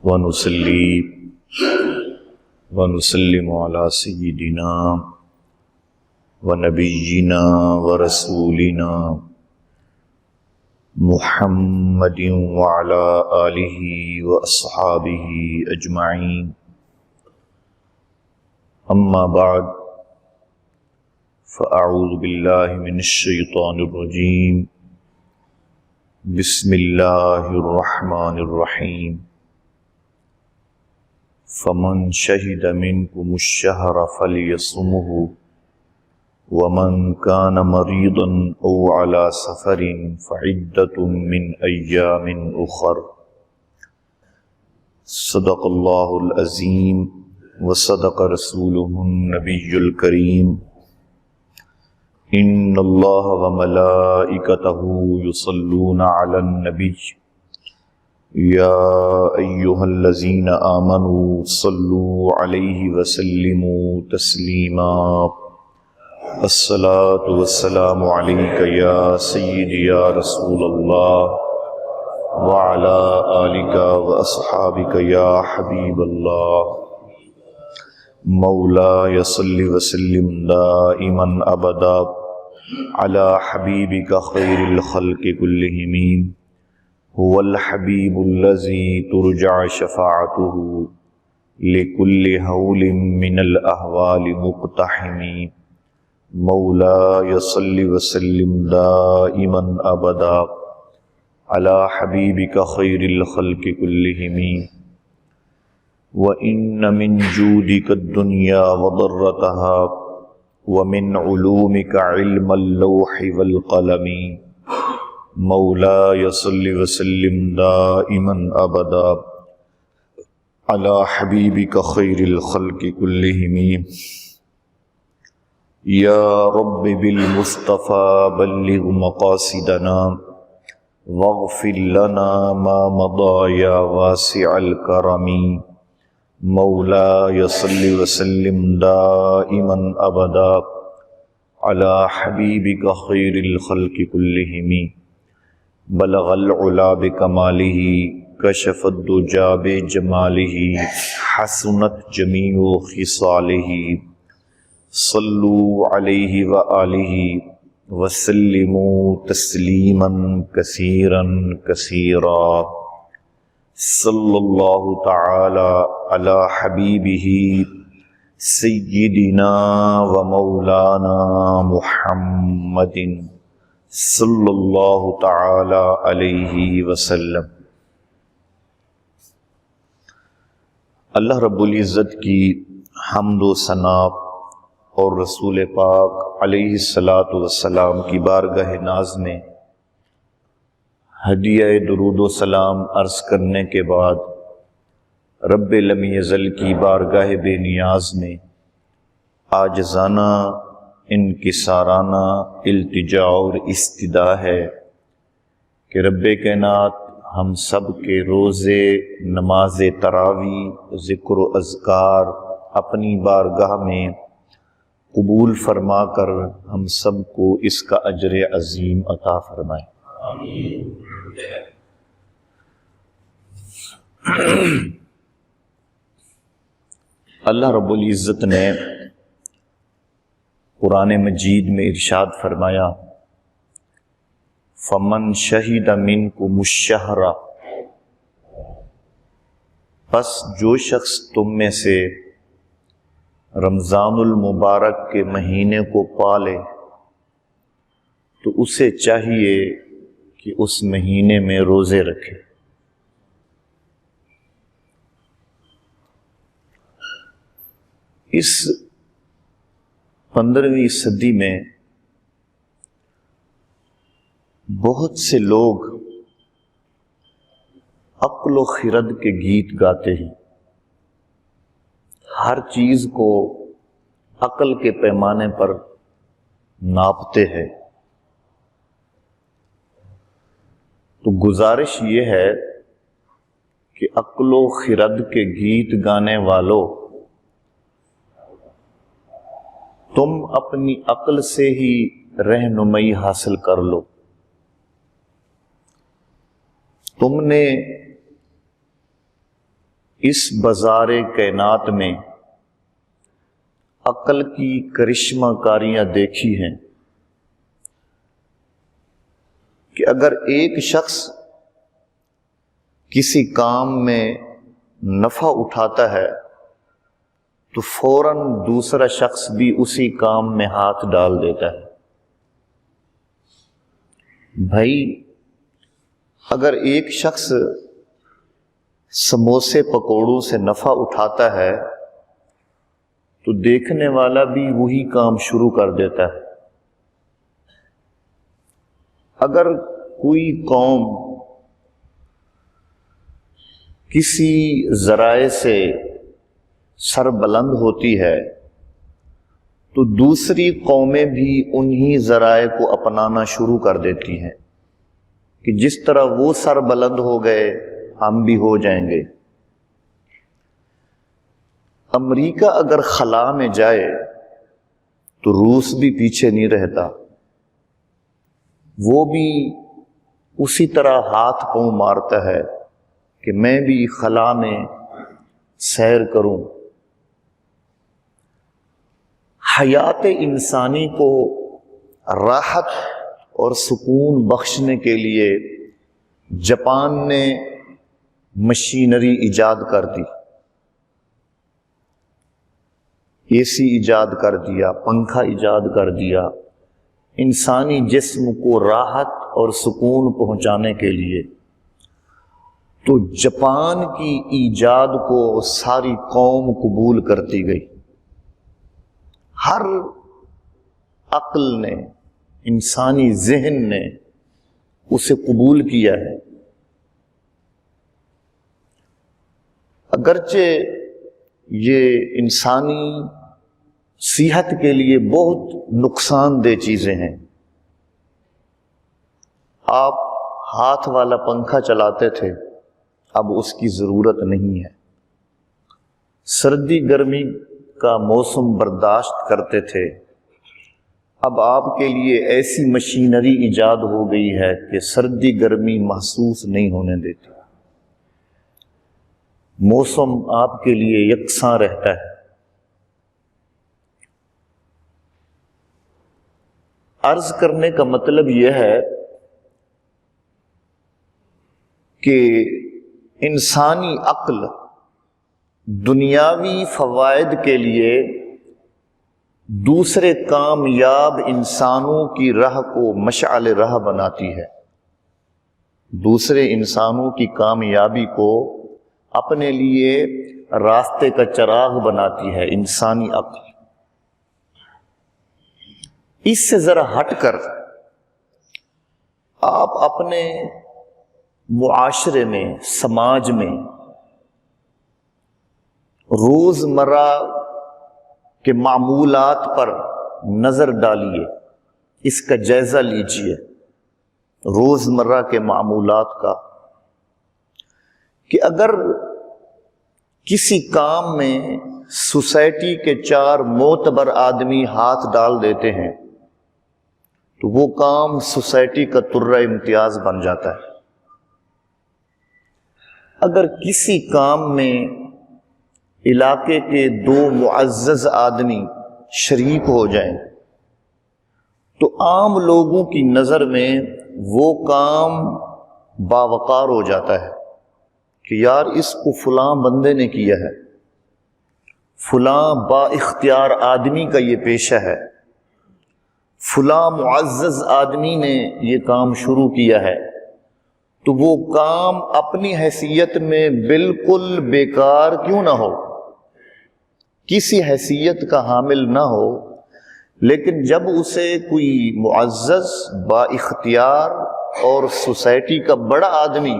ونصلي ونسلم على سيدنا ونبينا ورسولنا محمد وعلى آله وأصحابه أجمعين. أما بعد، فأعوذ بالله من الشيطان الرجيم. بسم الله الرحمن الرحيم. فمن شهد منكم الشهر فليصمه ومن كان مريضا أو على سفر فعدة من أيام أخر. صدق الله العظيم وصدق رسوله النبي الكريم. إن الله وملائكته يصلون على النبي يا أيها الذين آمنوا صلوا عليه وسلموا تسليما. الصلاة والسلام عليك يا سيدي يا رسول الله وعلى آلك وأصحابك يا حبيب الله. مولاي صل وسلم دائما أبدا على حبيبك خير الخلق كلهم. هو الحبيب الذي ترجع شفاعته لكل هول من الأهوال مقتحم. مولاي صل وسلم دائما أبدا على حبيبك خير الخلق كلهم. وإن من جودك الدنيا وضرتها ومن علومك علم اللوح والقلم. مولاي صل وسلم دائما أبدا على حبيبك خير الخلق كلهم. يا رب بالمصطفى بلغ مقاصدنا واغفر لنا ما مضى يا واسع الكرم. مولاي صل وسلم دائما أبدا على حبيبك خير الخلق كلهم. بلغ العلا بکمالہ کشف الدجا بجمالہ حسنت جمیع خصالہ. صلوا علیہ وآلہ وسلموا تسلیما کثیرا کثیرا. صلی اللہ تعالی علی حبیبہ سیدنا و مولانا محمد صلی اللہ تعالی علیہ وسلم. اللہ رب العزت کی حمد و ثنا اور رسول پاک علیہ الصلاۃ والسلام کی بارگاہ ناز میں ہدیہ درود و سلام عرض کرنے کے بعد رب لم یزل کی بارگاہ بے نیاز میں عاجزانہ انکسارانہ التجا اور استدعا ہے کہ رب کائنات ہم سب کے روزے، نماز تراویح، ذکر و اذکار اپنی بارگاہ میں قبول فرما کر ہم سب کو اس کا اجر عظیم عطا فرمائے. آمین. اللہ رب العزت نے قرآن مجید میں ارشاد فرمایا فمن شہد منکم الشہر، پس جو شخص تم میں سے رمضان المبارک کے مہینے کو پالے تو اسے چاہیے کہ اس مہینے میں روزے رکھے. اس 15ویں صدی میں بہت سے لوگ عقل و خرد کے گیت گاتے ہیں، ہر چیز کو عقل کے پیمانے پر ناپتے ہیں، تو گزارش یہ ہے کہ عقل و خرد کے گیت گانے والوں، تم اپنی عقل سے ہی رہنمائی حاصل کر لو۔ تم نے اس بازار کائنات میں عقل کی کرشمہ کاریاں دیکھی ہیں کہ اگر ایک شخص کسی کام میں نفع اٹھاتا ہے تو فوراً دوسرا شخص بھی اسی کام میں ہاتھ ڈال دیتا ہے۔ بھائی، اگر ایک شخص سموسے پکوڑوں سے نفع اٹھاتا ہے تو دیکھنے والا بھی وہی کام شروع کر دیتا ہے۔ اگر کوئی قوم کسی ذرائع سے سربلند ہوتی ہے تو دوسری قومیں بھی انہی ذرائع کو اپنانا شروع کر دیتی ہیں کہ جس طرح وہ سربلند ہو گئے ہم بھی ہو جائیں گے۔ امریکہ اگر خلا میں جائے تو روس بھی پیچھے نہیں رہتا، وہ بھی اسی طرح ہاتھ پاؤں مارتا ہے کہ میں بھی خلا میں سیر کروں۔ حیات انسانی کو راحت اور سکون بخشنے کے لیے جاپان نے مشینری ایجاد کر دی، اے سی ایجاد کر دیا، پنکھا ایجاد کر دیا، انسانی جسم کو راحت اور سکون پہنچانے کے لیے۔ تو جاپان کی ایجاد کو ساری قوم قبول کرتی گئی، ہر عقل نے، انسانی ذہن نے اسے قبول کیا ہے۔ اگرچہ یہ انسانی صحت کے لیے بہت نقصان دہ چیزیں ہیں۔ آپ ہاتھ والا پنکھا چلاتے تھے، اب اس کی ضرورت نہیں ہے۔ سردی گرمی کا موسم برداشت کرتے تھے، اب آپ کے لیے ایسی مشینری ایجاد ہو گئی ہے کہ سردی گرمی محسوس نہیں ہونے دیتی، موسم آپ کے لیے یکساں رہتا ہے۔ عرض کرنے کا مطلب یہ ہے کہ انسانی عقل دنیاوی فوائد کے لیے دوسرے کامیاب انسانوں کی راہ کو مشعل راہ بناتی ہے، دوسرے انسانوں کی کامیابی کو اپنے لیے راستے کا چراغ بناتی ہے انسانی عقل۔ اس سے ذرا ہٹ کر آپ اپنے معاشرے میں، سماج میں روزمرہ کے معمولات پر نظر ڈالیے، اس کا جائزہ لیجیے، روزمرہ کے معمولات کا، کہ اگر کسی کام میں سوسائٹی کے 4 معتبر آدمی ہاتھ ڈال دیتے ہیں تو وہ کام سوسائٹی کا ترہ امتیاز بن جاتا ہے۔ اگر کسی کام میں علاقے کے 2 معزز آدمی شریک ہو جائیں تو عام لوگوں کی نظر میں وہ کام باوقار ہو جاتا ہے کہ یار اس کو فلاں بندے نے کیا ہے، فلاں با اختیار آدمی کا یہ پیشہ ہے، فلاں معزز آدمی نے یہ کام شروع کیا ہے، تو وہ کام اپنی حیثیت میں بالکل بیکار کیوں نہ ہو، کسی حیثیت کا حامل نہ ہو، لیکن جب اسے کوئی معزز با اختیار اور سوسائٹی کا بڑا آدمی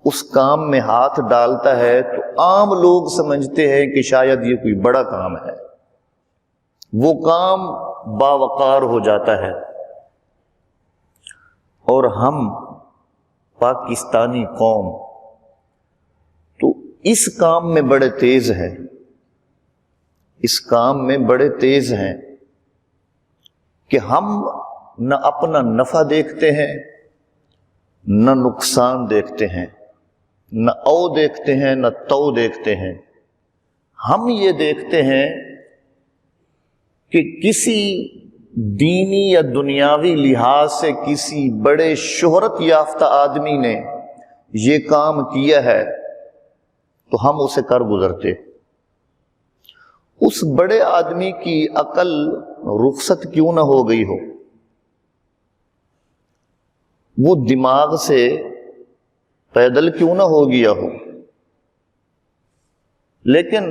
اس کام میں ہاتھ ڈالتا ہے تو عام لوگ سمجھتے ہیں کہ شاید یہ کوئی بڑا کام ہے، وہ کام باوقار ہو جاتا ہے، اور ہم پاکستانی قوم تو اس کام میں بڑے تیز ہیں، اس کام میں بڑے تیز ہیں کہ ہم نہ اپنا نفع دیکھتے ہیں، نہ نقصان دیکھتے ہیں، نہ او دیکھتے ہیں، نہ تو دیکھتے ہیں۔ ہم یہ دیکھتے ہیں کہ کسی دینی یا دنیاوی لحاظ سے کسی بڑے شہرت یافتہ آدمی نے یہ کام کیا ہے تو ہم اسے کر گزرتے۔ اس بڑے آدمی کی عقل رخصت کیوں نہ ہو گئی ہو، وہ دماغ سے پیدل کیوں نہ ہو گیا ہو، لیکن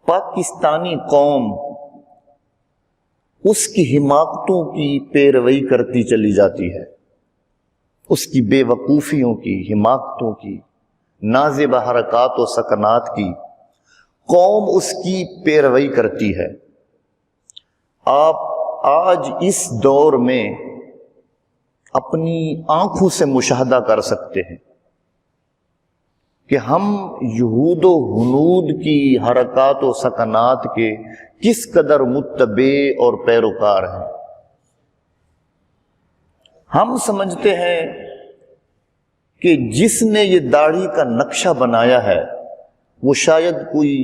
پاکستانی قوم اس کی حماقتوں کی پیروی کرتی چلی جاتی ہے، اس کی بے وقوفیوں کی، حماقتوں کی، نازیبہ حرکات و سکنات کی قوم اس کی پیروی کرتی ہے۔ آپ آج اس دور میں اپنی آنکھوں سے مشاہدہ کر سکتے ہیں کہ ہم یہود و ہنود کی حرکات و سکنات کے کس قدر متبع اور پیروکار ہیں۔ ہم سمجھتے ہیں کہ جس نے یہ داڑھی کا نقشہ بنایا ہے وہ شاید کوئی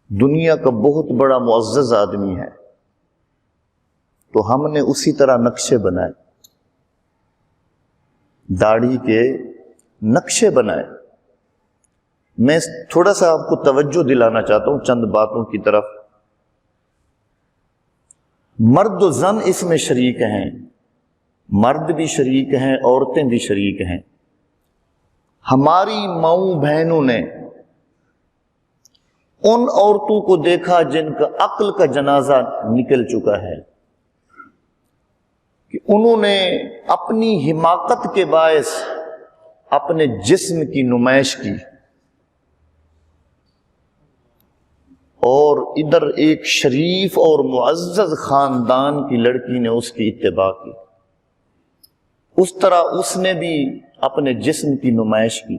دنیا کا بہت بڑا معزز آدمی ہے، تو ہم نے اسی طرح نقشے بنائے، داڑھی کے نقشے بنائے۔ میں تھوڑا سا آپ کو توجہ دلانا چاہتا ہوں چند باتوں کی طرف۔ مرد و زن اس میں شریک ہیں، مرد بھی شریک ہیں، عورتیں بھی شریک ہیں۔ ہماری ماؤں بہنوں نے ان عورتوں کو دیکھا جن کا عقل کا جنازہ نکل چکا ہے کہ انہوں نے اپنی حماقت کے باعث اپنے جسم کی نمائش کی، اور ادھر ایک شریف اور معزز خاندان کی لڑکی نے اس کی اتباع کی، اس طرح اس نے بھی اپنے جسم کی نمائش کی،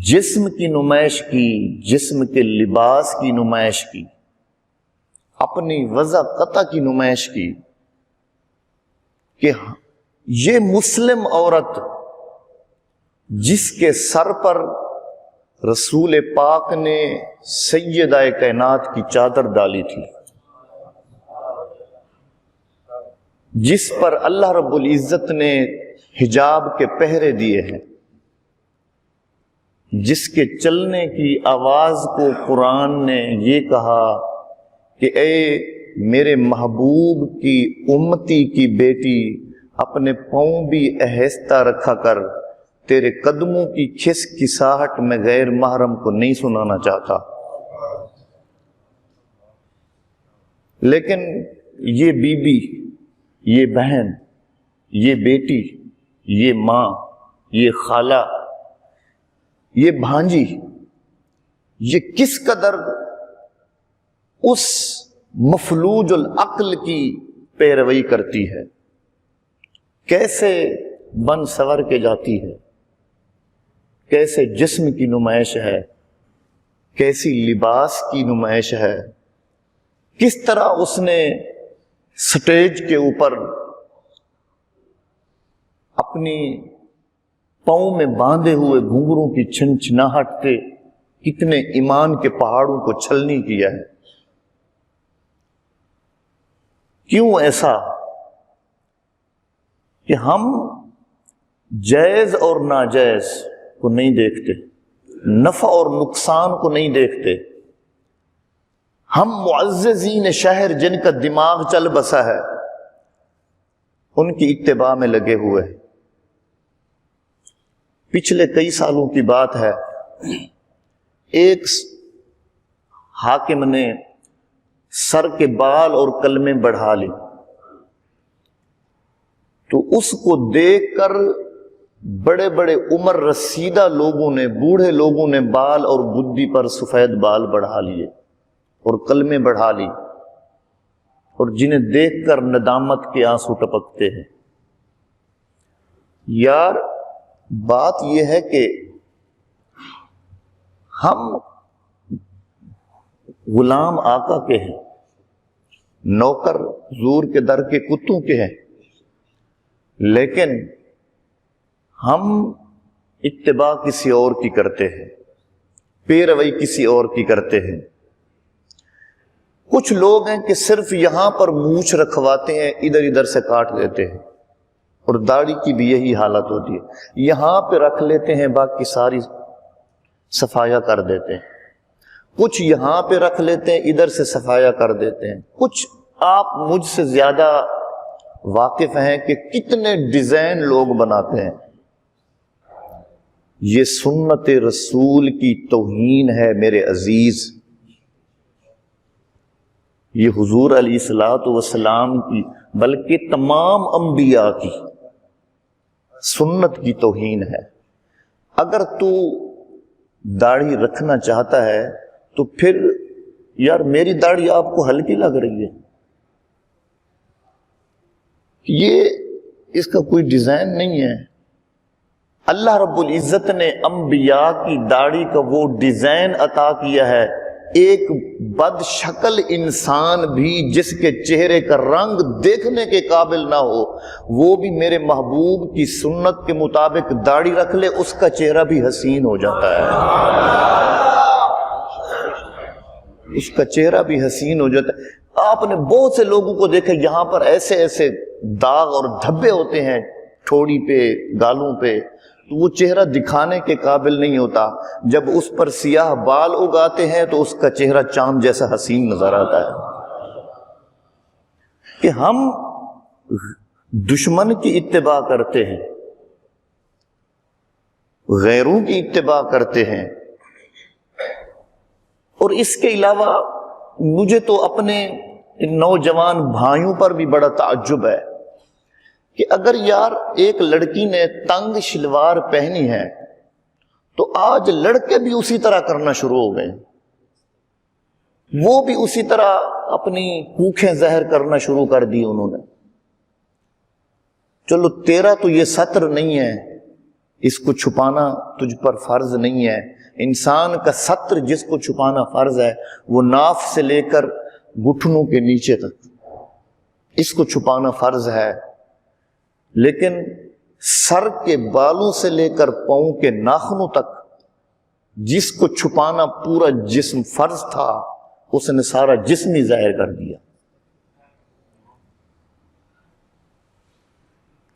جسم کی نمائش کی، جسم کے لباس کی نمائش کی، اپنی وضع قطع کی نمائش کی کہ یہ مسلم عورت جس کے سر پر رسول پاک نے سیدہ کائنات کی چادر ڈالی تھی، جس پر اللہ رب العزت نے حجاب کے پہرے دیے ہیں، جس کے چلنے کی آواز کو قرآن نے یہ کہا کہ اے میرے محبوب کی امتی کی بیٹی، اپنے پاؤں بھی آہستہ رکھا کر، تیرے قدموں کی کھس کھساہٹ میں غیر محرم کو نہیں سنانا چاہتا۔ لیکن یہ بی بی، یہ بہن، یہ بیٹی، یہ ماں، یہ خالہ، یہ بھانجی، یہ کس قدر اس مفلوج العقل کی پیروی کرتی ہے، کیسے بن سور کے جاتی ہے، کیسے جسم کی نمائش ہے، کیسی لباس کی نمائش ہے، کس طرح اس نے سٹیج کے اوپر اپنی پاؤں میں باندھے ہوئے گھنگروں کی چھنچناہٹ سے کتنے ایمان کے پہاڑوں کو چھلنی کیا ہے۔ کیوں ایسا کہ ہم جائز اور ناجائز کو نہیں دیکھتے، نفع اور نقصان کو نہیں دیکھتے۔ ہم معززین شہر جن کا دماغ چل بسا ہے ان کی اتباع میں لگے ہوئے ہیں۔ پچھلے کئی سالوں کی بات ہے، ایک حاکم نے سر کے بال اور کلمیں بڑھا لی، تو اس کو دیکھ کر بڑے بڑے عمر رسیدہ لوگوں نے، بوڑھے لوگوں نے بال اور بدھی پر سفید بال بڑھا لیے، اور کلمے بڑھا لی، اور جنہیں دیکھ کر ندامت کے آنسو ٹپکتے ہیں۔ یار بات یہ ہے کہ ہم غلام آقا کے ہیں، نوکر حضور کے در کے کتوں کے ہیں، لیکن ہم اتباع کسی اور کی کرتے ہیں، پیروی کسی اور کی کرتے ہیں۔ کچھ لوگ ہیں کہ صرف یہاں پر مونچھ رکھواتے ہیں، ادھر ادھر سے کاٹ دیتے ہیں، اور داڑھی کی بھی یہی حالت ہوتی ہے، یہاں پہ رکھ لیتے ہیں، باقی ساری صفایا کر دیتے ہیں۔ کچھ یہاں پہ رکھ لیتے ہیں، ادھر سے صفایا کر دیتے ہیں۔ کچھ آپ مجھ سے زیادہ واقف ہیں کہ کتنے ڈیزائن لوگ بناتے ہیں۔ یہ سنت رسول کی توہین ہے میرے عزیز، یہ حضور علیہ الصلوۃ والسلام کی بلکہ تمام انبیاء کی سنت کی توہین ہے۔ اگر تو داڑھی رکھنا چاہتا ہے تو پھر یار میری داڑھی آپ کو ہلکی لگ رہی ہے، یہ اس کا کوئی ڈیزائن نہیں ہے۔ اللہ رب العزت نے انبیاء کی داڑھی کا وہ ڈیزائن عطا کیا ہے، ایک بد شکل انسان بھی جس کے چہرے کا رنگ دیکھنے کے قابل نہ ہو، وہ بھی میرے محبوب کی سنت کے مطابق داڑھی رکھ لے، اس کا چہرہ بھی حسین ہو جاتا ہے، اس کا چہرہ بھی حسین ہو جاتا ہے۔ آپ نے بہت سے لوگوں کو دیکھا یہاں پر ایسے ایسے داغ اور دھبے ہوتے ہیں ٹھوڑی پہ، گالوں پہ، تو وہ چہرہ دکھانے کے قابل نہیں ہوتا۔ جب اس پر سیاہ بال اگاتے ہیں تو اس کا چہرہ چاند جیسا حسین نظر آتا ہے۔ کہ ہم دشمن کی اتباع کرتے ہیں، غیروں کی اتباع کرتے ہیں، اور اس کے علاوہ مجھے تو اپنے نوجوان بھائیوں پر بھی بڑا تعجب ہے کہ اگر یار ایک لڑکی نے تنگ شلوار پہنی ہے تو آج لڑکے بھی اسی طرح کرنا شروع ہو گئے، وہ بھی اسی طرح اپنی کوکھیں ظاہر کرنا شروع کر دی انہوں نے۔ چلو تیرا تو یہ ستر نہیں ہے، اس کو چھپانا تجھ پر فرض نہیں ہے۔ انسان کا ستر جس کو چھپانا فرض ہے وہ ناف سے لے کر گھٹنوں کے نیچے تک، اس کو چھپانا فرض ہے، لیکن سر کے بالوں سے لے کر پاؤں کے ناخنوں تک جس کو چھپانا پورا جسم فرض تھا، اس نے سارا جسم ہی ظاہر کر دیا۔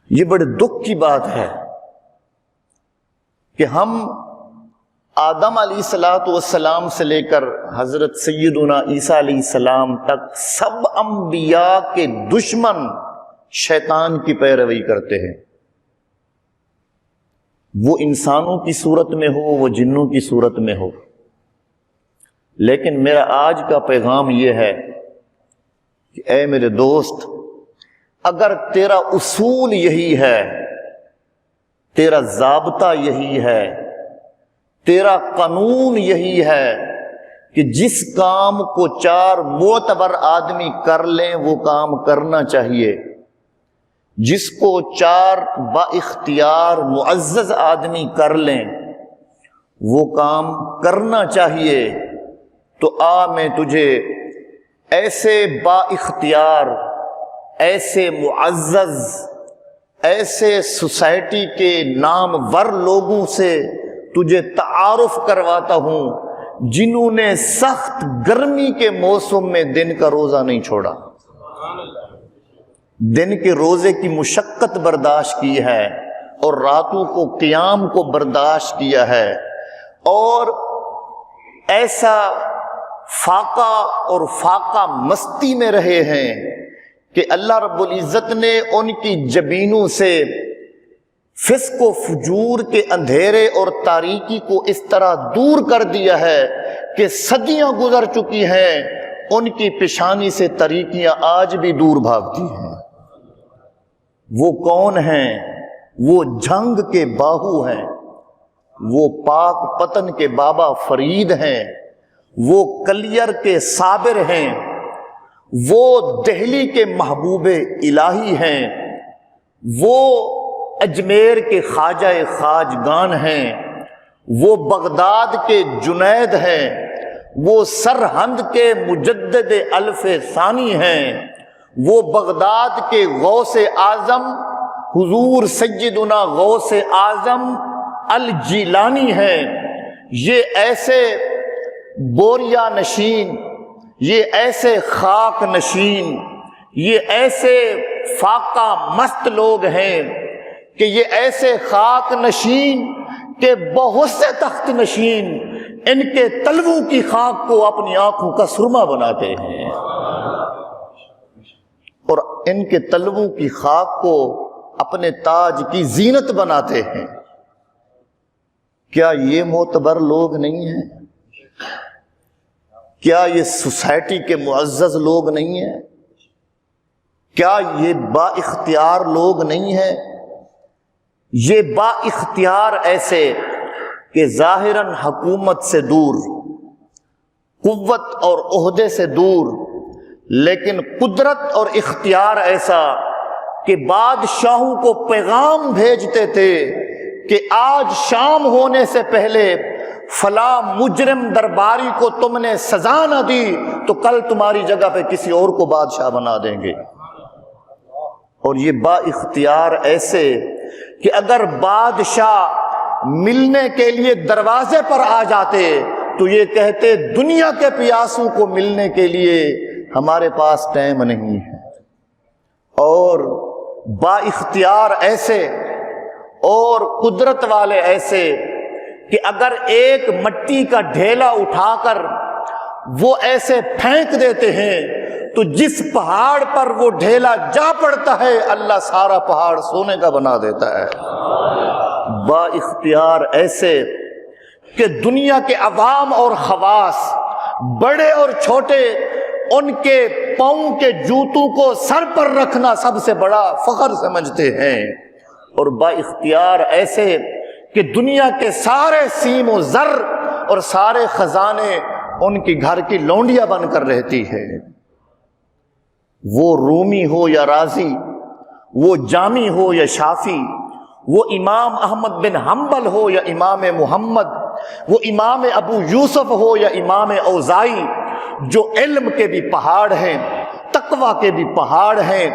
یہ بڑے دکھ کی بات ہے کہ ہم آدم علیہ السلام سے لے کر حضرت سیدنا عیسیٰ علیہ السلام تک سب انبیاء کے دشمن شیطان کی پیروی کرتے ہیں، وہ انسانوں کی صورت میں ہو، وہ جنوں کی صورت میں ہو۔ لیکن میرا آج کا پیغام یہ ہے کہ اے میرے دوست، اگر تیرا اصول یہی ہے، تیرا ضابطہ یہی ہے، تیرا قانون یہی ہے کہ جس کام کو 4 معتبر آدمی کر لیں وہ کام کرنا چاہیے، جس کو 4 با اختیار معزز آدمی کر لیں وہ کام کرنا چاہیے، تو میں تجھے ایسے با اختیار، ایسے معزز، ایسے سوسائٹی کے نامور لوگوں سے تجھے تعارف کرواتا ہوں جنہوں نے سخت گرمی کے موسم میں دن کا روزہ نہیں چھوڑا، دن کے روزے کی مشقت برداشت کی ہے، اور راتوں کو قیام کو برداشت کیا ہے، اور ایسا فاقہ اور فاقہ مستی میں رہے ہیں کہ اللہ رب العزت نے ان کی جبینوں سے فسق و فجور کے اندھیرے اور تاریکی کو اس طرح دور کر دیا ہے کہ صدیاں گزر چکی ہیں، ان کی پیشانی سے تاریکیاں آج بھی دور بھاگتی ہیں۔ وہ کون ہیں؟ وہ جھنگ کے باہو ہیں، وہ پاک پتن کے بابا فرید ہیں، وہ کلیر کے صابر ہیں، وہ دہلی کے محبوب الہی ہیں، وہ اجمیر کے خواجہ خواجگان ہیں، وہ بغداد کے جنید ہیں، وہ سرہند کے مجدد الف ثانی ہیں، وہ بغداد کے غوث اعظم حضور سیدنا غوث اعظم الجیلانی ہیں۔ یہ ایسے بوریا نشین، یہ ایسے خاک نشین، یہ ایسے فاقہ مست لوگ ہیں کہ یہ ایسے خاک نشین کہ بہت سے تخت نشین ان کے تلووں کی خاک کو اپنی آنکھوں کا سرما بناتے ہیں، اور ان کے تلووں کی خاک کو اپنے تاج کی زینت بناتے ہیں۔ کیا یہ معتبر لوگ نہیں ہیں؟ کیا یہ سوسائٹی کے معزز لوگ نہیں ہیں؟ کیا یہ با اختیار لوگ نہیں ہیں؟ یہ با اختیار ایسے کہ ظاہراً حکومت سے دور، قوت اور عہدے سے دور، لیکن قدرت اور اختیار ایسا کہ بادشاہوں کو پیغام بھیجتے تھے کہ آج شام ہونے سے پہلے فلاں مجرم درباری کو تم نے سزا نہ دی تو کل تمہاری جگہ پہ کسی اور کو بادشاہ بنا دیں گے۔ اور یہ با اختیار ایسے کہ اگر بادشاہ ملنے کے لیے دروازے پر آ جاتے تو یہ کہتے دنیا کے پیاسوں کو ملنے کے لیے ہمارے پاس ٹائم نہیں ہے۔ اور با اختیار ایسے اور قدرت والے ایسے کہ اگر ایک مٹی کا ڈھیلا اٹھا کر وہ ایسے پھینک دیتے ہیں تو جس پہاڑ پر وہ ڈھیلا جا پڑتا ہے اللہ سارا پہاڑ سونے کا بنا دیتا ہے۔ با اختیار ایسے کہ دنیا کے عوام اور خواص، بڑے اور چھوٹے، ان کے پاؤں کے جوتوں کو سر پر رکھنا سب سے بڑا فخر سمجھتے ہیں۔ اور با اختیار ایسے کہ دنیا کے سارے سیم و زر اور سارے خزانے ان کی گھر کی لونڈیاں بن کر رہتی ہے۔ وہ رومی ہو یا رازی، وہ جامی ہو یا شافی، وہ امام احمد بن حنبل ہو یا امام محمد، وہ امام ابو یوسف ہو یا امام اوزائی، جو علم کے بھی پہاڑ ہیں، تقوی کے بھی پہاڑ ہیں،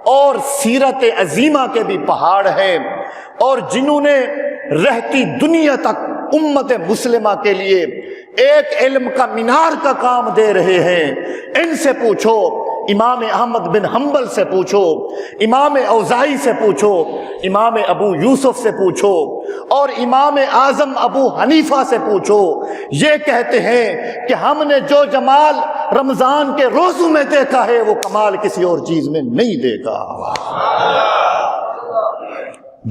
اور سیرت عظیمہ کے بھی پہاڑ ہیں، اور جنہوں نے رہتی دنیا تک امت مسلمہ کے لیے ایک علم کا مینار کا کام دے رہے ہیں۔ ان سے پوچھو، امام احمد بن حنبل سے پوچھو، امام اوزائی سے پوچھو، امام ابو یوسف سے پوچھو، اور امام اعظم ابو حنیفہ سے پوچھو، یہ کہتے ہیں کہ ہم نے جو جمال رمضان کے روزوں میں دیکھا ہے وہ کمال کسی اور چیز میں نہیں دیکھا۔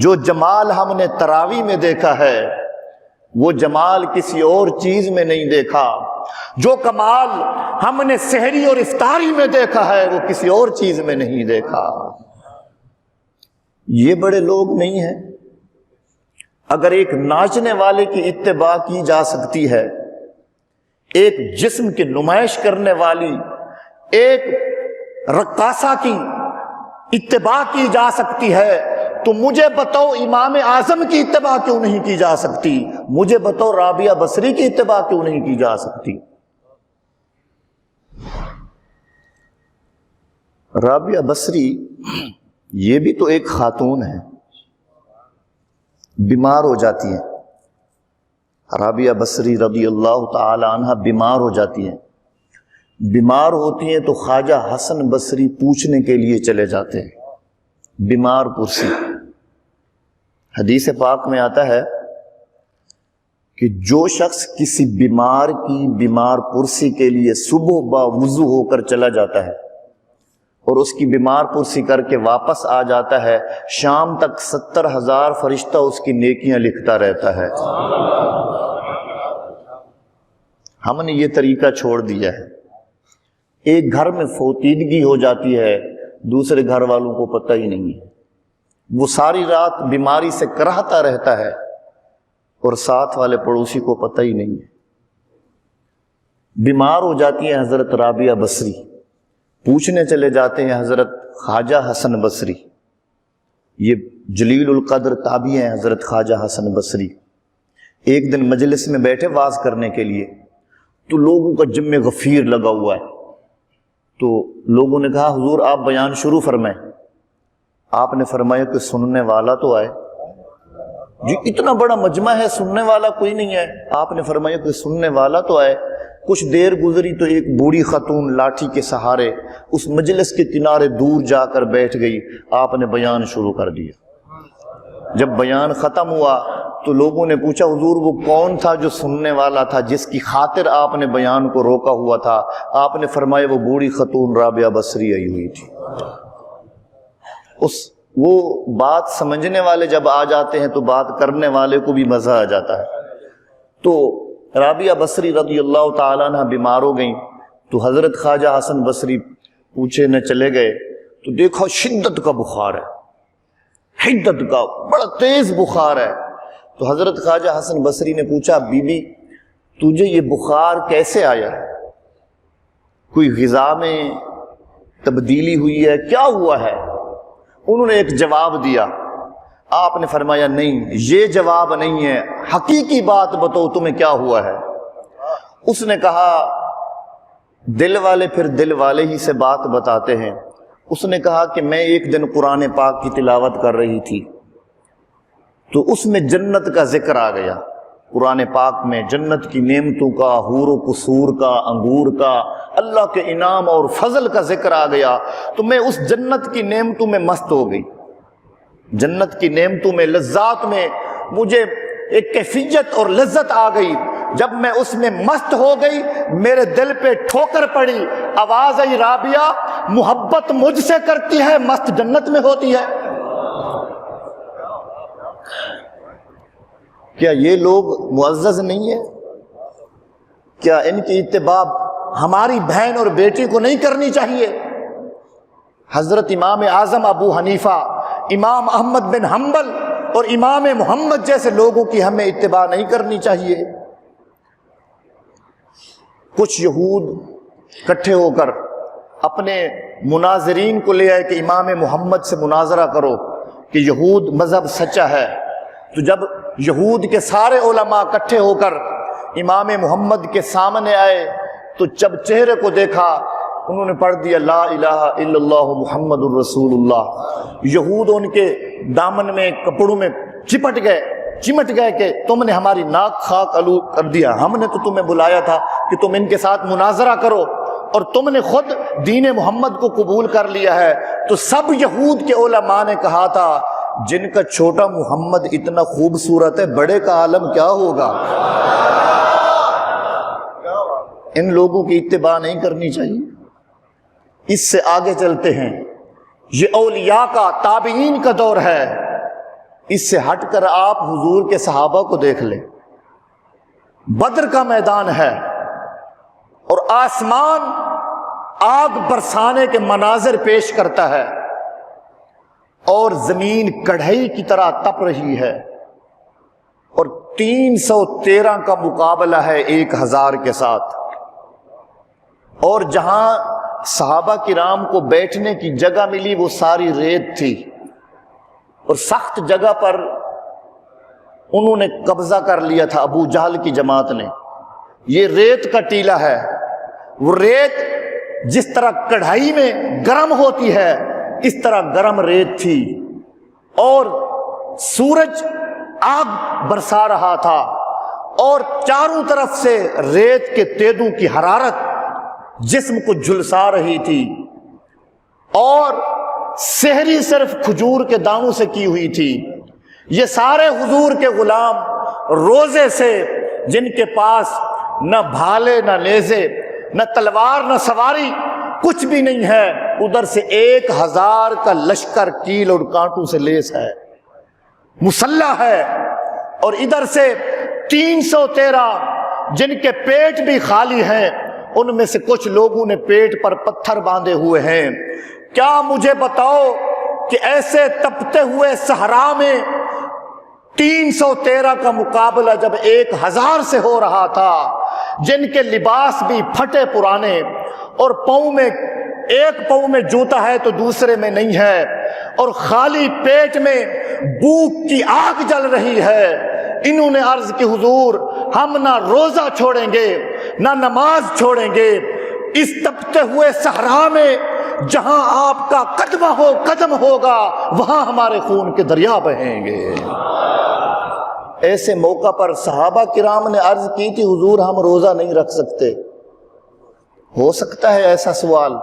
جو جمال ہم نے تراویح میں دیکھا ہے وہ جمال کسی اور چیز میں نہیں دیکھا۔ جو کمال ہم نے سحری اور افطاری میں دیکھا ہے وہ کسی اور چیز میں نہیں دیکھا۔ یہ بڑے لوگ نہیں ہیں۔ اگر ایک ناچنے والے کی اتباع کی جا سکتی ہے، ایک جسم کی نمائش کرنے والی ایک رقاصہ کی اتباع کی جا سکتی ہے تو مجھے بتاؤ امام اعظم کی اتباع کیوں نہیں کی جا سکتی؟ مجھے بتاؤ رابعہ بصری کی اتباع کیوں نہیں کی جا سکتی؟ رابعہ بصری یہ بھی تو ایک خاتون ہے، بیمار ہو جاتی ہیں۔ رابعہ بصری رضی اللہ تعالی عنہ بیمار ہو جاتی ہیں، بیمار ہوتی ہیں تو خواجہ حسن بصری پوچھنے کے لیے چلے جاتے ہیں، بیمار پرسی۔ حدیث پاک میں آتا ہے کہ جو شخص کسی بیمار کی بیمار پرسی کے لیے صبح باوضو ہو کر چلا جاتا ہے اور اس کی بیمار پرسی کر کے واپس آ جاتا ہے، شام تک 70,000 فرشتہ اس کی نیکیاں لکھتا رہتا ہے۔ ہم نے یہ طریقہ چھوڑ دیا ہے۔ ایک گھر میں فوتیدگی ہو جاتی ہے، دوسرے گھر والوں کو پتہ ہی نہیں ہے، وہ ساری رات بیماری سے کراہتا رہتا ہے اور ساتھ والے پڑوسی کو پتہ ہی نہیں ہے۔ بیمار ہو جاتی ہیں حضرت رابعہ بصری، پوچھنے چلے جاتے ہیں حضرت خواجہ حسن بصری، یہ جلیل القدر تابعی ہیں حضرت خواجہ حسن بصری۔ ایک دن مجلس میں بیٹھے واعظ کرنے کے لیے، تو لوگوں کا جم غفیر لگا ہوا ہے، تو لوگوں نے کہا حضور آپ بیان شروع فرمائیں۔ آپ نے فرمایا کہ سننے والا تو آئے۔ جی اتنا بڑا مجمع ہے، سننے والا کوئی نہیں ہے؟ آپ نے فرمایا کہ سننے والا تو آئے۔ کچھ دیر گزری تو ایک بوڑھی خاتون لاٹھی کے سہارے اس مجلس کے کنارے دور جا کر بیٹھ گئی۔ آپ نے بیان شروع کر دیا۔ جب بیان ختم ہوا تو لوگوں نے پوچھا حضور وہ کون تھا جو سننے والا تھا، جس کی خاطر آپ نے بیان کو روکا ہوا تھا؟ آپ نے فرمایا وہ بوڑھی خاتون رابعہ بصری آئی ہوئی تھی۔ وہ بات سمجھنے والے جب آ جاتے ہیں تو بات کرنے والے کو بھی مزہ آ جاتا ہے۔ تو رابعہ بصری رضی اللہ تعالیٰ عنہ بیمار ہو گئیں، تو حضرت خواجہ حسن بصری پوچھے نہ چلے گئے تو دیکھا شدت کا بخار ہے، حدت کا بڑا تیز بخار ہے۔ تو حضرت خواجہ حسن بصری نے پوچھا بی بی تجھے یہ بخار کیسے آیا؟ کوئی غذا میں تبدیلی ہوئی ہے، کیا ہوا ہے؟ انہوں نے ایک جواب دیا۔ آپ نے فرمایا نہیں یہ جواب نہیں ہے، حقیقی بات بتاؤ تمہیں کیا ہوا ہے؟ اس نے کہا دل والے پھر دل والے ہی سے بات بتاتے ہیں۔ اس نے کہا کہ میں ایک دن قرآن پاک کی تلاوت کر رہی تھی تو اس میں جنت کا ذکر آ گیا۔ قرآن پاک میں جنت کی نعمتوں کا، حور و قصور کا، انگور کا، اللہ کے انعام اور فضل کا ذکر آ گیا، تو میں اس جنت کی نعمتوں میں مست ہو گئی۔ جنت کی نعمتوں میں، لذات میں مجھے ایک کیفیت اور لذت آ گئی۔ جب میں اس میں مست ہو گئی میرے دل پہ ٹھوکر پڑی، آواز آئی رابعہ محبت مجھ سے کرتی ہے، مست جنت میں ہوتی ہے۔ کیا یہ لوگ معزز نہیں ہیں؟ کیا ان کی اتباع ہماری بہن اور بیٹی کو نہیں کرنی چاہیے؟ حضرت امام اعظم ابو حنیفہ، امام احمد بن حنبل اور امام محمد جیسے لوگوں کی ہمیں اتباع نہیں کرنی چاہیے؟ کچھ یہود اکٹھے ہو کر اپنے مناظرین کو لے آئے کہ امام محمد سے مناظرہ کرو کہ یہود مذہب سچا ہے۔ تو جب یہود کے سارے علماء اکٹھے ہو کر امام محمد کے سامنے آئے تو جب چہرے کو دیکھا انہوں نے پڑھ دیا لا الہ الا اللہ محمد الرسول اللہ۔ یہود ان کے دامن میں کپڑوں میں چمٹ گئے کہ تم نے ہماری ناک خاک آلود کر دیا، ہم نے تو تمہیں بلایا تھا کہ تم ان کے ساتھ مناظرہ کرو اور تم نے خود دین محمد کو قبول کر لیا ہے۔ تو سب یہود کے علماء نے کہا تھا جن کا چھوٹا محمد اتنا خوبصورت ہے بڑے کا عالم کیا ہوگا؟ ان لوگوں کی اتباع نہیں کرنی چاہیے۔ اس سے آگے چلتے ہیں، یہ اولیاء کا، تابعین کا دور ہے۔ اس سے ہٹ کر آپ حضور کے صحابہ کو دیکھ لیں، بدر کا میدان ہے اور آسمان آگ برسانے کے مناظر پیش کرتا ہے اور زمین کڑھائی کی طرح تپ رہی ہے، اور 313 کا مقابلہ ہے 1000 کے ساتھ۔ اور جہاں صحابہ کرام کو بیٹھنے کی جگہ ملی وہ ساری ریت تھی، اور سخت جگہ پر انہوں نے قبضہ کر لیا تھا ابو جہل کی جماعت نے۔ یہ ریت کا ٹیلا ہے، وہ ریت جس طرح کڑھائی میں گرم ہوتی ہے اس طرح گرم ریت تھی، اور سورج آگ برسا رہا تھا، اور چاروں طرف سے ریت کے تیدوں کی حرارت جسم کو جھلسا رہی تھی، اور سحری صرف کھجور کے دانوں سے کی ہوئی تھی۔ یہ سارے حضور کے غلام روزے سے، جن کے پاس نہ بھالے نہ نیزے نہ تلوار نہ سواری کچھ بھی نہیں ہے، ادھر سے 1000 کا لشکر کیل اور کانٹوں سے لیس ہے، مسلح ہے، اور ادھر سے 313 جن کے پیٹ بھی خالی ہیں، ان میں سے کچھ لوگوں نے پیٹ پر پتھر باندھے ہوئے ہیں۔ کیا مجھے بتاؤ کہ ایسے تپتے ہوئے صحرا میں 313 کا مقابلہ جب 1000 سے ہو رہا تھا جن کے لباس بھی پھٹے پرانے اور ایک پاؤں میں جوتا ہے تو دوسرے میں نہیں ہے، اور خالی پیٹ میں بھوک کی آگ جل رہی ہے، انہوں نے عرض کی حضور ہم نہ روزہ چھوڑیں گے نہ نماز چھوڑیں گے، اس تپتے ہوئے صحرا میں جہاں آپ کا قدم ہوگا وہاں ہمارے خون کے دریا بہیں گے۔ ایسے موقع پر صحابہ کرام نے عرض کی تھی حضور ہم روزہ نہیں رکھ سکتے۔ ہو سکتا ہے ایسا سوال؟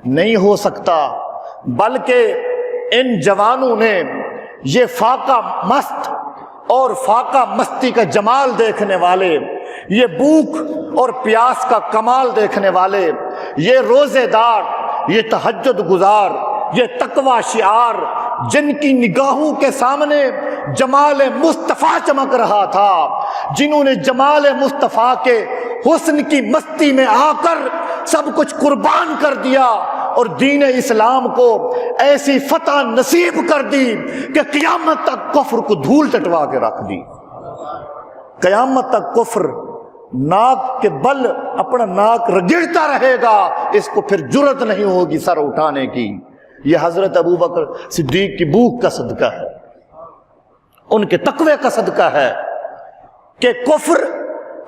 نہیں ہو سکتا، بلکہ ان جوانوں نے یہ فاقہ مست اور فاقہ مستی کا جمال دیکھنے والے، یہ بھوک اور پیاس کا کمال دیکھنے والے، یہ روزے دار، یہ تہجد گزار، یہ تقوی شعار، جن کی نگاہوں کے سامنے جمال مصطفیٰ چمک رہا تھا، جنہوں نے جمال مصطفیٰ کے حسن کی مستی میں آ کر سب کچھ قربان کر دیا اور دین اسلام کو ایسی فتح نصیب کر دی کہ قیامت تک کفر کو دھول چٹوا کے رکھ دی۔ قیامت تک کفر ناک کے بل اپنا ناک رگڑتا رہے گا، اس کو پھر جرت نہیں ہوگی سر اٹھانے کی۔ یہ حضرت ابوبکر صدیق کی بھوک کا صدقہ ہے، ان کے تقوی کا صدقہ ہے کہ کفر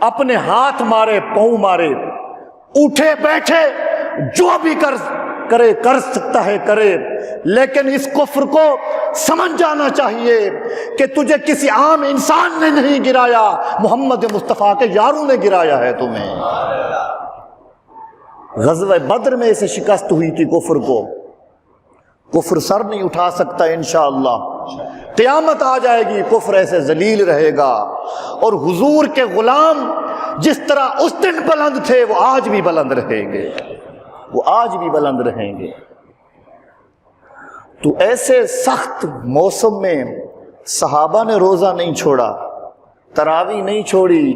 اپنے ہاتھ مارے پاؤں مارے اٹھے بیٹھے جو بھی کر سکتا ہے کرے، لیکن اس کفر کو سمجھ جانا چاہیے کہ تجھے کسی عام انسان نے نہیں گرایا، محمد مصطفیٰ کے یاروں نے گرایا ہے تمہیں۔ غزوہ بدر میں اسے شکست ہوئی تھی کفر کو، کفر سر نہیں اٹھا سکتا انشاءاللہ۔ قیامت آ جائے گی کفر ایسے ذلیل رہے گا، اور حضور کے غلام جس طرح اس دن بلند تھے وہ آج بھی بلند رہیں گے، وہ آج بھی بلند رہیں گے۔ تو ایسے سخت موسم میں صحابہ نے روزہ نہیں چھوڑا، تراویح نہیں چھوڑی،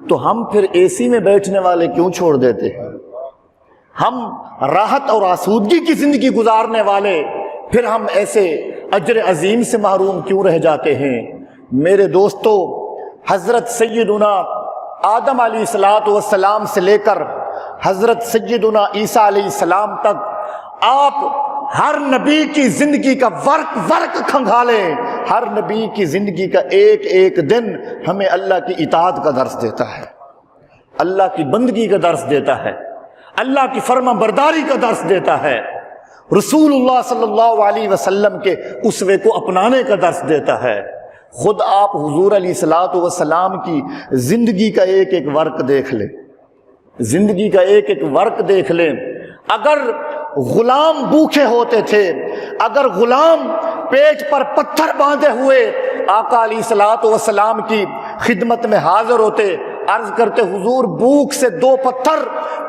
تو ہم پھر اے سی میں بیٹھنے والے کیوں چھوڑ دیتے ہیں؟ ہم راحت اور آسودگی کی زندگی گزارنے والے پھر ہم ایسے اجر عظیم سے محروم کیوں رہ جاتے ہیں؟ میرے دوستو، حضرت سیدنا آدم علیہ السلام سے لے کر حضرت سیدنا عیسیٰ علیہ السلام تک آپ ہر نبی کی زندگی کا ورق کھنگالیں، ہر نبی کی زندگی کا ایک ایک دن ہمیں اللہ کی اطاعت کا درس دیتا ہے، اللہ کی بندگی کا درس دیتا ہے، اللہ کی فرما برداری کا درس دیتا ہے، رسول اللہ صلی اللہ علیہ وسلم کے اسوے کو اپنانے کا درس دیتا ہے۔ خود آپ حضور علیہ السلام کی زندگی کا ایک ایک ورق دیکھ لیں، زندگی کا ایک ایک ورق دیکھ لیں۔ اگر غلام بھوکے ہوتے تھے، اگر غلام پیٹ پر پتھر باندھے ہوئے آقا علیہ السلام کی خدمت میں حاضر ہوتے، عرض کرتے حضور بھوک سے 2 پتھر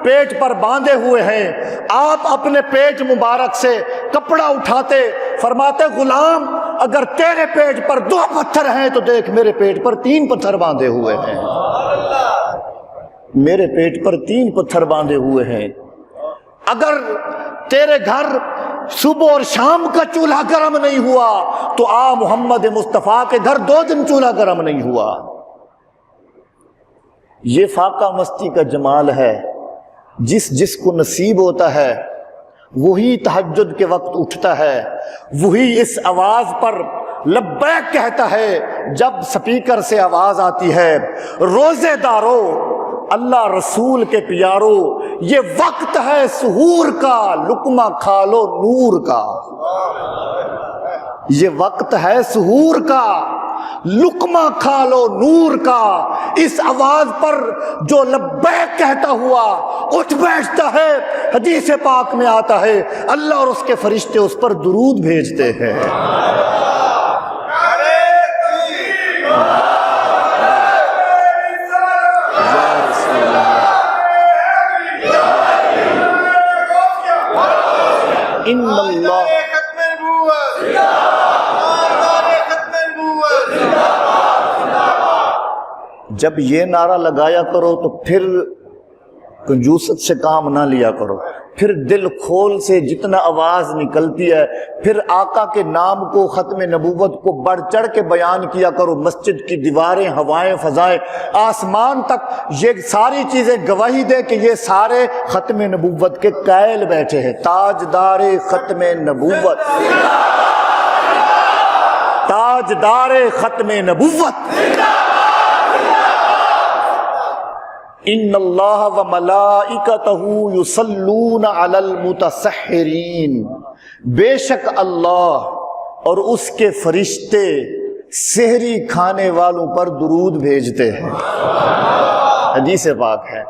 پیٹ پر باندھے ہوئے ہیں، آپ اپنے پیٹ مبارک سے کپڑا اٹھاتے، فرماتے غلام اگر تیرے پیٹ پر 2 پتھر ہیں تو دیکھ میرے پیٹ پر 3 پتھر باندھے ہوئے ہیں، میرے پیٹ پر 3 پتھر باندھے ہوئے ہیں۔ اگر تیرے گھر صبح اور شام کا چولہا گرم نہیں ہوا تو آ محمد مصطفیٰ کے گھر 2 دن چولہا گرم نہیں ہوا۔ یہ فاقہ مستی کا جمال ہے، جس کو نصیب ہوتا ہے وہی تہجد کے وقت اٹھتا ہے، وہی اس آواز پر لبیک کہتا ہے جب سپیکر سے آواز آتی ہے روزے دارو اللہ رسول کے پیارو، یہ وقت ہے سحور کا، لقمہ کھا لو نور کا، یہ وقت ہے سحور کا، لقمہ کھا لو نور کا۔ اس آواز پر جو لبیک کہتا ہوا اٹھ بیٹھتا ہے، حدیث پاک میں آتا ہے اللہ اور اس کے فرشتے اس پر درود بھیجتے ہیں۔ ان اللہ جب یہ نعرہ لگایا کرو تو پھر کنجوست سے کام نہ لیا کرو، پھر دل کھول سے جتنا آواز نکلتی ہے، پھر آقا کے نام کو، ختم نبوت کو بڑھ چڑھ کے بیان کیا کرو۔ مسجد کی دیواریں، ہوائیں، فضائیں، آسمان تک یہ ساری چیزیں گواہی دے کہ یہ سارے ختم نبوت کے قائل بیٹھے ہیں۔ تاجدار ختم نبوت، تاجدار ختم نبوت۔ ان اللہ و ملائکتہ یصلون علی المتسحرین، بے شک اللہ اور اس کے فرشتے سحری کھانے والوں پر درود بھیجتے ہیں۔ حدیث پاک ہے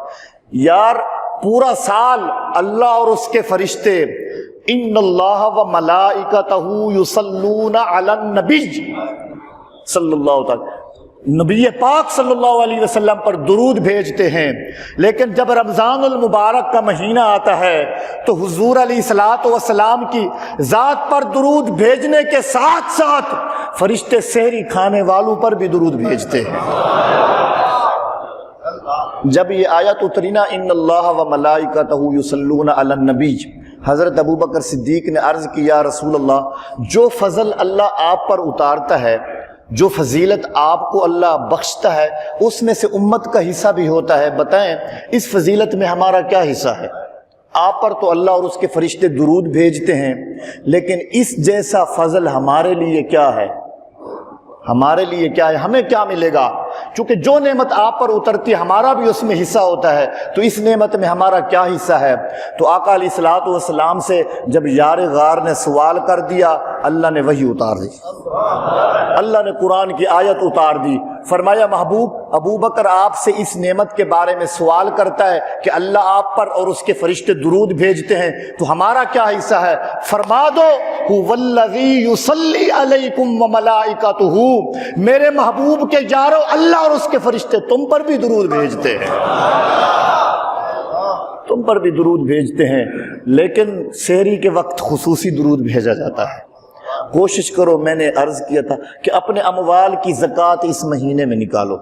یار، پورا سال اللہ اور اس کے فرشتے، ان اللہ و ملائکتہ یصلون علی النبی صلی اللہ تعالی، نبی پاک صلی اللہ علیہ وسلم پر درود بھیجتے ہیں۔ لیکن جب رمضان المبارک کا مہینہ آتا ہے تو حضور علیہ الصلوۃ والسلام کی ذات پر درود بھیجنے کے ساتھ ساتھ فرشتے سحری کھانے والوں پر بھی درود بھیجتے ہیں۔ جب یہ آیت اتری نا، ان اللہ و ملائکتہ یصلون علی النبی، حضرت ابوبکر صدیق نے عرض کیا، رسول اللہ، جو فضل اللہ آپ پر اتارتا ہے، جو فضیلت آپ کو اللہ بخشتا ہے، اس میں سے امت کا حصہ بھی ہوتا ہے، بتائیں اس فضیلت میں ہمارا کیا حصہ ہے؟ آپ پر تو اللہ اور اس کے فرشتے درود بھیجتے ہیں، لیکن اس جیسا فضل ہمارے لیے کیا ہے؟ ہمارے لیے کیا ہے؟ ہمیں کیا ملے گا؟ چونکہ جو نعمت آپ پر اترتی ہے ہمارا بھی اس میں حصہ ہوتا ہے، تو اس نعمت میں ہمارا کیا حصہ ہے؟ تو آقا علیہ الصلوۃ والسلام سے جب یار غار نے سوال کر دیا، اللہ نے وحی اتار دی، اللہ نے قرآن کی آیت اتار دی، فرمایا محبوب ابوبکر آپ سے اس نعمت کے بارے میں سوال کرتا ہے کہ اللہ آپ پر اور اس کے فرشتے درود بھیجتے ہیں، تو ہمارا کیا حصہ ہے؟ فرما دو والذی یصلی علیکم وملائکتہ، میرے محبوب کے یارو اللہ اور اس کے فرشتے تم پر بھی درود بھیجتے ہیں، تم پر بھی درود بھیجتے ہیں، لیکن سحری کے وقت خصوصی درود بھیجا جاتا ہے۔ کوشش کرو، میں نے عرض کیا تھا کہ اپنے اموال کی زکوٰۃ اس مہینے میں نکالو،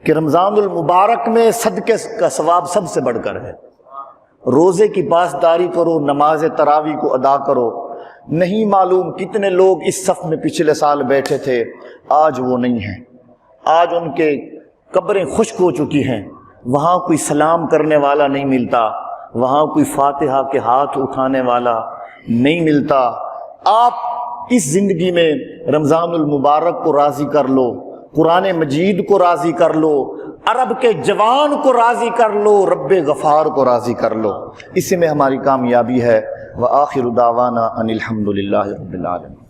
کہ رمضان المبارک میں صدقے کا ثواب سب سے بڑھ کر ہے۔ روزے کی پاسداری کرو، نماز تراویح کو ادا کرو۔ نہیں معلوم کتنے لوگ اس صف میں پچھلے سال بیٹھے تھے، آج وہ نہیں ہیں، آج ان کے قبریں خشک ہو چکی ہیں، وہاں کوئی سلام کرنے والا نہیں ملتا، وہاں کوئی فاتحہ کے ہاتھ اٹھانے والا نہیں ملتا۔ آپ اس زندگی میں رمضان المبارک کو راضی کر لو، قرآن مجید کو راضی کر لو، عرب کے جوان کو راضی کر لو، رب غفار کو راضی کر لو، اسی میں ہماری کامیابی ہے۔ وآخر دعوانا ان الحمد للہ رب العالمین۔